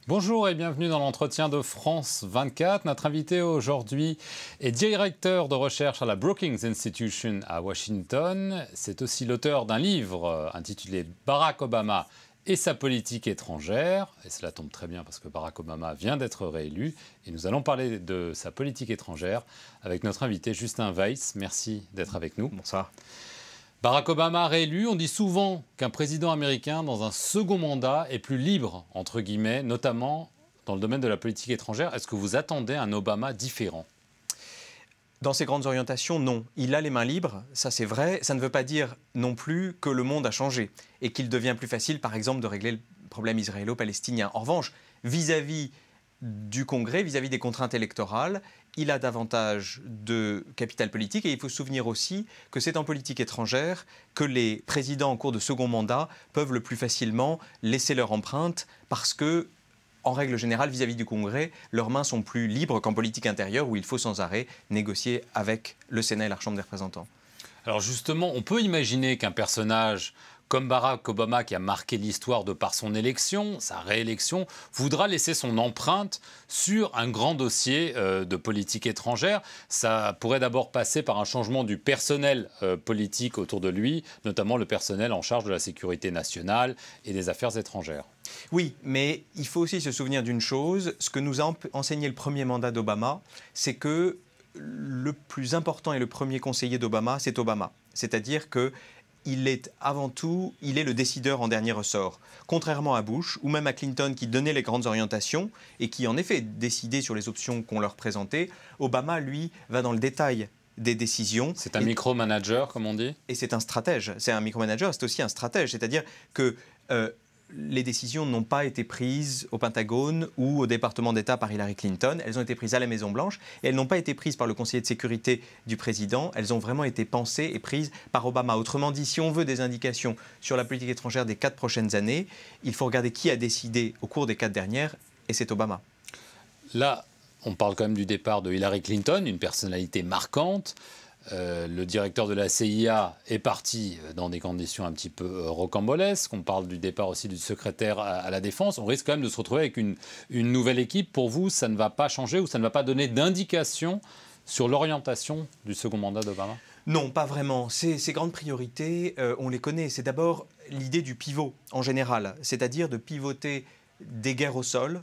Bonjour et bienvenue dans l'entretien de France 24. Notre invité aujourd'hui est directeur de recherche à la Brookings Institution à Washington. C'est aussi l'auteur d'un livre intitulé Barack Obama et sa politique étrangère. Et cela tombe très bien parce que Barack Obama vient d'être réélu. Et nous allons parler de sa politique étrangère avec notre invité Justin Weiss. Merci d'être avec nous. Bonsoir. Barack Obama réélu, on dit souvent qu'un président américain dans un second mandat est plus libre, entre guillemets, notamment dans le domaine de la politique étrangère. Est-ce que vous attendez un Obama différent ? Dans ses grandes orientations, non. Il a les mains libres, ça c'est vrai. Ça ne veut pas dire non plus que le monde a changé et qu'il devient plus facile, par exemple, de régler le problème israélo-palestinien. En revanche, vis-à-vis du Congrès, vis-à-vis des contraintes électorales, il a davantage de capital politique et il faut se souvenir aussi que c'est en politique étrangère que les présidents en cours de second mandat peuvent le plus facilement laisser leur empreinte parce que, en règle générale, vis-à-vis du Congrès, leurs mains sont plus libres qu'en politique intérieure où il faut sans arrêt négocier avec le Sénat et la Chambre des représentants. Alors justement, on peut imaginer qu'un personnage comme Barack Obama, qui a marqué l'histoire de par son élection, sa réélection, voudra laisser son empreinte sur un grand dossier de politique étrangère. Ça pourrait d'abord passer par un changement du personnel politique autour de lui, notamment le personnel en charge de la sécurité nationale et des affaires étrangères. Oui, mais il faut aussi se souvenir d'une chose. Ce que nous a enseigné le premier mandat d'Obama, c'est que le plus important et le premier conseiller d'Obama, c'est Obama. C'est-à-dire que il est avant tout, il est le décideur en dernier ressort. Contrairement à Bush ou même à Clinton qui donnait les grandes orientations et qui en effet décidait sur les options qu'on leur présentait, Obama, lui, va dans le détail des décisions. C'est un micromanager, comme on dit ? Et c'est un stratège. C'est un micromanager, c'est aussi un stratège. C'est-à-dire que les décisions n'ont pas été prises au Pentagone ou au département d'État par Hillary Clinton. Elles ont été prises à la Maison-Blanche et elles n'ont pas été prises par le conseiller de sécurité du président. Elles ont vraiment été pensées et prises par Obama. Autrement dit, si on veut des indications sur la politique étrangère des 4 prochaines années, il faut regarder qui a décidé au cours des 4 dernières et c'est Obama. Là, on parle quand même du départ de Hillary Clinton, une personnalité marquante. Le directeur de la CIA est parti dans des conditions un petit peu rocambolesques. On parle du départ aussi du secrétaire à la Défense. On risque quand même de se retrouver avec une nouvelle équipe. Pour vous, ça ne va pas changer ou ça ne va pas donner d'indication sur l'orientation du second mandat d'Obama ? Non, pas vraiment. Ces grandes priorités, on les connaît. C'est d'abord l'idée du pivot en général, c'est-à-dire de pivoter des guerres au sol.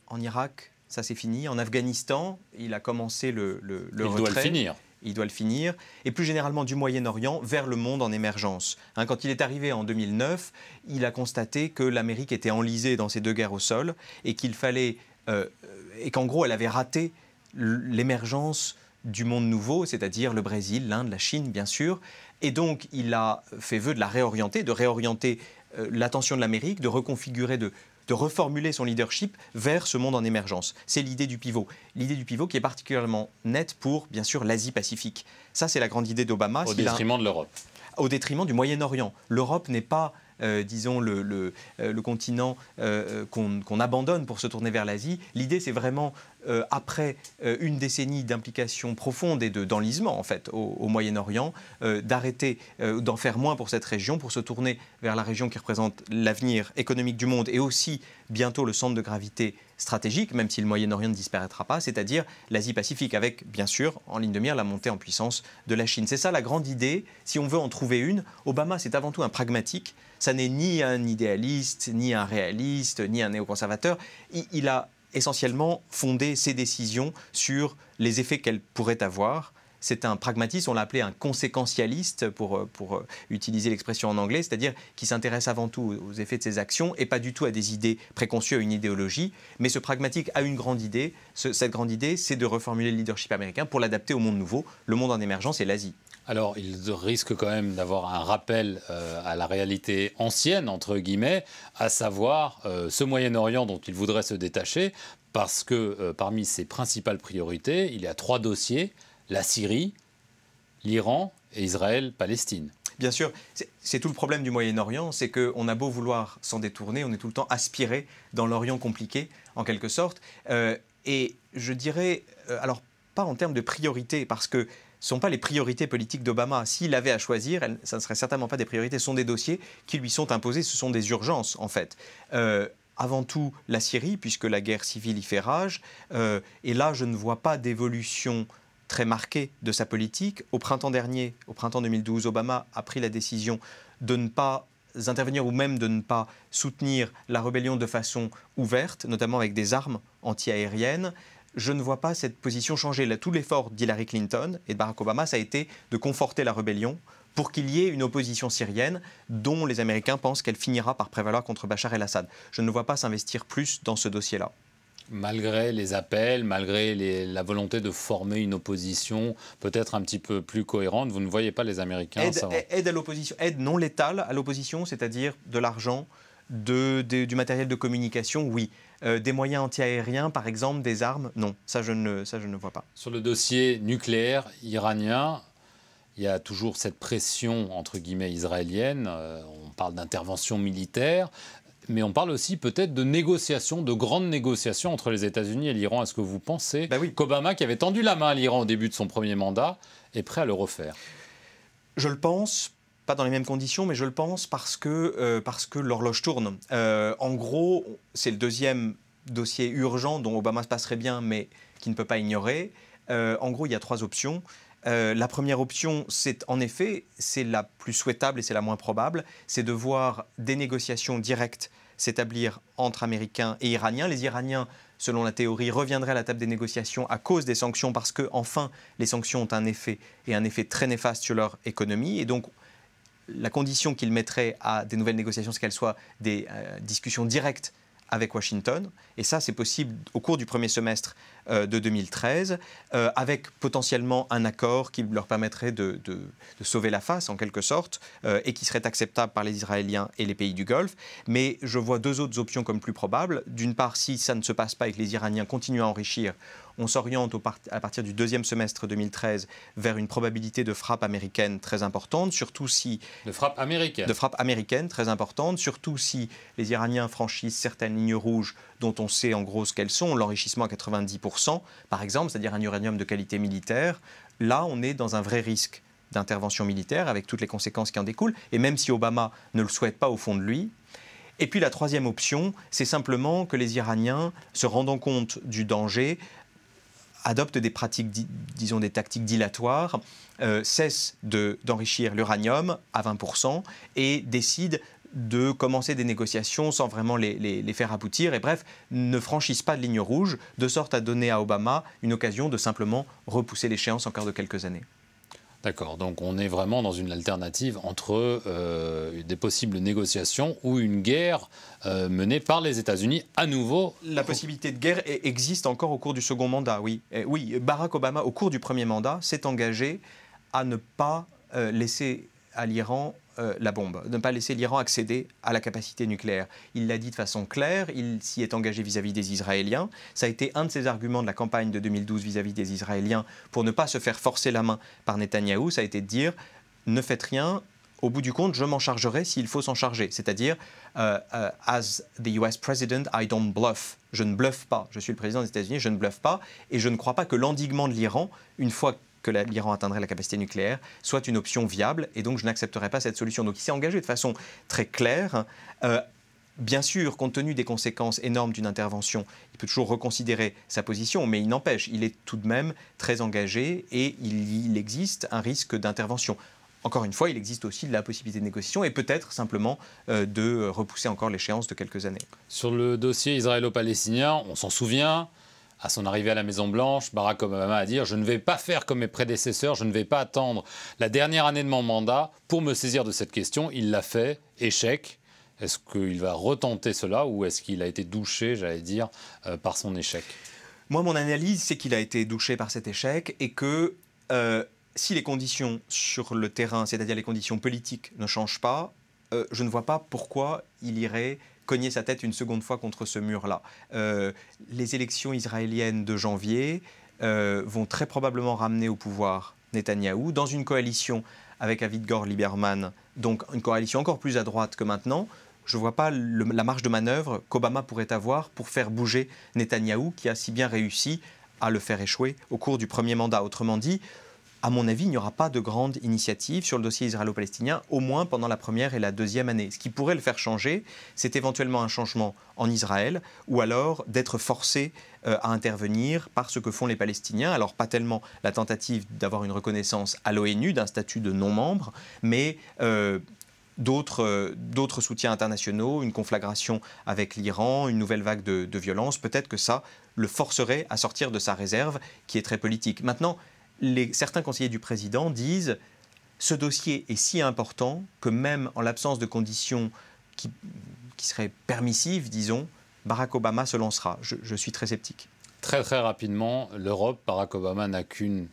En Irak, ça c'est fini. En Afghanistan, il a commencé le retrait. Il doit le finir. Il doit le finir, et plus généralement du Moyen-Orient vers le monde en émergence. Quand il est arrivé en 2009, il a constaté que l'Amérique était enlisée dans ces 2 guerres au sol et qu'il fallait, et qu'en gros elle avait raté l'émergence du monde nouveau, c'est-à-dire le Brésil, l'Inde, la Chine bien sûr. Et donc il a fait vœu de la réorienter, l'attention de l'Amérique, de reconfigurer, de reformuler son leadership vers ce monde en émergence. C'est l'idée du pivot. L'idée du pivot qui est particulièrement nette pour, bien sûr, l'Asie-Pacifique. Ça, c'est la grande idée d'Obama. Au détriment de l'Europe. Au détriment du Moyen-Orient. L'Europe n'est pas, disons, le continent qu'on abandonne pour se tourner vers l'Asie. L'idée, c'est vraiment, après une décennie d'implication profonde et d'enlisement, en fait, au Moyen-Orient, d'arrêter, d'en faire moins pour cette région, pour se tourner vers la région qui représente l'avenir économique du monde et aussi bientôt le centre de gravité stratégique, même si le Moyen-Orient ne disparaîtra pas, c'est-à-dire l'Asie-Pacifique, avec, bien sûr, en ligne de mire, la montée en puissance de la Chine. C'est ça la grande idée. Si on veut en trouver une, Obama, c'est avant tout un pragmatique. Ça n'est ni un idéaliste, ni un réaliste, ni un néoconservateur. Il a essentiellement fondé ses décisions sur les effets qu'elles pourraient avoir. C'est un pragmatiste, on l'a appelé un conséquentialiste pour utiliser l'expression en anglais, c'est-à-dire qui s'intéresse avant tout aux effets de ses actions et pas du tout à des idées préconçues, à une idéologie. Mais ce pragmatique a une grande idée. Cette grande idée, c'est de reformuler le leadership américain pour l'adapter au monde nouveau, le monde en émergence et l'Asie. Alors, il risque quand même d'avoir un rappel à la réalité ancienne, entre guillemets, à savoir ce Moyen-Orient dont il voudrait se détacher, parce que parmi ses principales priorités, il y a 3 dossiers, la Syrie, l'Iran et Israël-Palestine. Bien sûr, c'est tout le problème du Moyen-Orient, c'est qu'on a beau vouloir s'en détourner, on est tout le temps aspiré dans l'Orient compliqué, en quelque sorte. Et je dirais, alors pas en termes de priorité, parce que sont pas les priorités politiques d'Obama. S'il avait à choisir, ça ne serait certainement pas des priorités, ce sont des dossiers qui lui sont imposés, ce sont des urgences en fait. Avant tout la Syrie, puisque la guerre civile y fait rage, et là je ne vois pas d'évolution très marquée de sa politique. Au printemps dernier, au printemps 2012, Obama a pris la décision de ne pas intervenir ou même de ne pas soutenir la rébellion de façon ouverte, notamment avec des armes antiaériennes. Je ne vois pas cette position changer. Là, tout l'effort d'Hillary Clinton et de Barack Obama, ça a été de conforter la rébellion pour qu'il y ait une opposition syrienne dont les Américains pensent qu'elle finira par prévaloir contre Bachar el-Assad. Je ne vois pas s'investir plus dans ce dossier-là. Malgré les appels, malgré la volonté de former une opposition peut-être un petit peu plus cohérente, vous ne voyez pas les Américains aide à l'opposition, aide non létale à l'opposition, c'est-à-dire de l'argent, du matériel de communication, oui. Des moyens antiaériens, par exemple, des armes, non. Ça, je ne vois pas. Sur le dossier nucléaire iranien, il y a toujours cette pression, entre guillemets, israélienne. On parle d'intervention militaire. Mais on parle aussi peut-être de négociations, de grandes négociations entre les États-Unis et l'Iran. Est-ce que vous pensez qu'Obama, qui avait tendu la main à l'Iran au début de son premier mandat, est prêt à le refaire? Je le pense, pas dans les mêmes conditions, mais je le pense parce que l'horloge tourne. En gros, c'est le deuxième dossier urgent dont Obama se passerait bien, mais qui ne peut pas ignorer. En gros, il y a 3 options. La première option, c'est en effet, c'est la plus souhaitable et c'est la moins probable, c'est de voir des négociations directes s'établir entre Américains et Iraniens. Les Iraniens, selon la théorie, reviendraient à la table des négociations à cause des sanctions parce que, enfin, les sanctions ont un effet et un effet très néfaste sur leur économie. Et donc, la condition qu'ils mettraient à des nouvelles négociations, c'est qu'elles soient des discussions directes avec Washington, et ça c'est possible au cours du premier semestre de 2013, avec potentiellement un accord qui leur permettrait de sauver la face en quelque sorte, et qui serait acceptable par les Israéliens et les pays du Golfe. Mais je vois 2 autres options comme plus probables. D'une part, si ça ne se passe pas et que les Iraniens continuent à enrichir, on s'oriente à partir du deuxième semestre 2013 vers une probabilité de frappe américaine très importante, surtout si... De frappe américaine. De frappe américaine très importante, surtout si les Iraniens franchissent certaines lignes rouges dont on sait en gros ce qu'elles sont, l'enrichissement à 90% par exemple, c'est-à-dire un uranium de qualité militaire. Là, on est dans un vrai risque d'intervention militaire avec toutes les conséquences qui en découlent, et même si Obama ne le souhaite pas au fond de lui. Et puis la troisième option, c'est simplement que les Iraniens, se rendant compte du danger, adoptent des pratiques, disons des tactiques dilatoires, cessent d'enrichir l'uranium à 20% et décident de commencer des négociations sans vraiment les faire aboutir, et bref, ne franchissent pas de ligne rouge, de sorte à donner à Obama une occasion de simplement repousser l'échéance encore de quelques années. D'accord, donc on est vraiment dans une alternative entre des possibles négociations ou une guerre menée par les États-Unis à nouveau. La possibilité de guerre existe encore au cours du second mandat, oui. Oui, Barack Obama, au cours du premier mandat, s'est engagé à ne pas laisser à l'Iran la bombe, de ne pas laisser l'Iran accéder à la capacité nucléaire. Il l'a dit de façon claire, il s'y est engagé vis-à-vis des Israéliens. Ça a été un de ses arguments de la campagne de 2012 vis-à-vis des Israéliens pour ne pas se faire forcer la main par Netanyahou. Ça a été de dire, ne faites rien, au bout du compte, je m'en chargerai s'il faut s'en charger. C'est-à-dire, as the US President, I don't bluff. Je ne bluffe pas. Je suis le président des États-Unis, je ne bluffe pas. Et je ne crois pas que l'endiguement de l'Iran, une fois que l'Iran atteindrait la capacité nucléaire, soit une option viable, et donc je n'accepterai pas cette solution. Donc il s'est engagé de façon très claire. Bien sûr, compte tenu des conséquences énormes d'une intervention, il peut toujours reconsidérer sa position, mais il n'empêche, il est tout de même très engagé et il existe un risque d'intervention. Encore une fois, il existe aussi la possibilité de négociation et peut-être simplement de repousser encore l'échéance de quelques années. Sur le dossier israélo-palestinien, on s'en souvient. À son arrivée à la Maison-Blanche, Barack Obama a dit « Je ne vais pas faire comme mes prédécesseurs, je ne vais pas attendre la dernière année de mon mandat pour me saisir de cette question. » Il l'a fait, échec. Est-ce qu'il va retenter cela ou est-ce qu'il a été douché, j'allais dire, par son échec? Moi, mon analyse, c'est qu'il a été douché par cet échec et que si les conditions sur le terrain, c'est-à-dire les conditions politiques, ne changent pas, je ne vois pas pourquoi il irait cogner sa tête une seconde fois contre ce mur-là. Les élections israéliennes de janvier vont très probablement ramener au pouvoir Netanyahou dans une coalition avec Avigdor Lieberman, donc une coalition encore plus à droite que maintenant. Je ne vois pas la marge de manœuvre qu'Obama pourrait avoir pour faire bouger Netanyahou, qui a si bien réussi à le faire échouer au cours du premier mandat. Autrement dit, à mon avis, il n'y aura pas de grande initiative sur le dossier israélo-palestinien, au moins pendant la première et la deuxième année. Ce qui pourrait le faire changer, c'est éventuellement un changement en Israël, ou alors d'être forcé à intervenir par ce que font les Palestiniens. Alors pas tellement la tentative d'avoir une reconnaissance à l'ONU d'un statut de non-membre, mais d'autres soutiens internationaux, une conflagration avec l'Iran, une nouvelle vague de violence. Peut-être que ça le forcerait à sortir de sa réserve, qui est très politique. Maintenant, certains conseillers du président disent « ce dossier est si important que même en l'absence de conditions qui seraient permissives, disons, Barack Obama se lancera ». Je suis très sceptique. Très très rapidement, l'Europe, Barack Obama n'a qu'une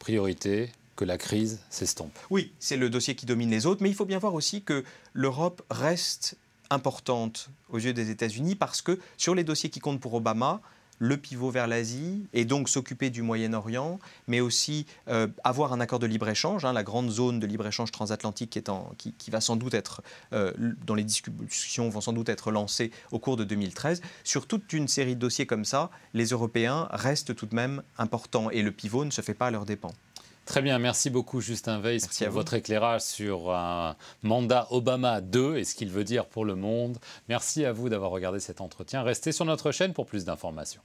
priorité, que la crise s'estompe. Oui, c'est le dossier qui domine les autres, mais il faut bien voir aussi que l'Europe reste importante aux yeux des États-Unis parce que sur les dossiers qui comptent pour Obama, le pivot vers l'Asie et donc s'occuper du Moyen-Orient, mais aussi avoir un accord de libre-échange, la grande zone de libre-échange transatlantique qui va sans doute être, dont les discussions vont sans doute être lancées au cours de 2013. Sur toute une série de dossiers comme ça, les Européens restent tout de même importants et le pivot ne se fait pas à leurs dépens. Très bien, merci beaucoup Justin Weiss pour votre éclairage sur un mandat Obama 2 et ce qu'il veut dire pour le monde. Merci à vous d'avoir regardé cet entretien. Restez sur notre chaîne pour plus d'informations.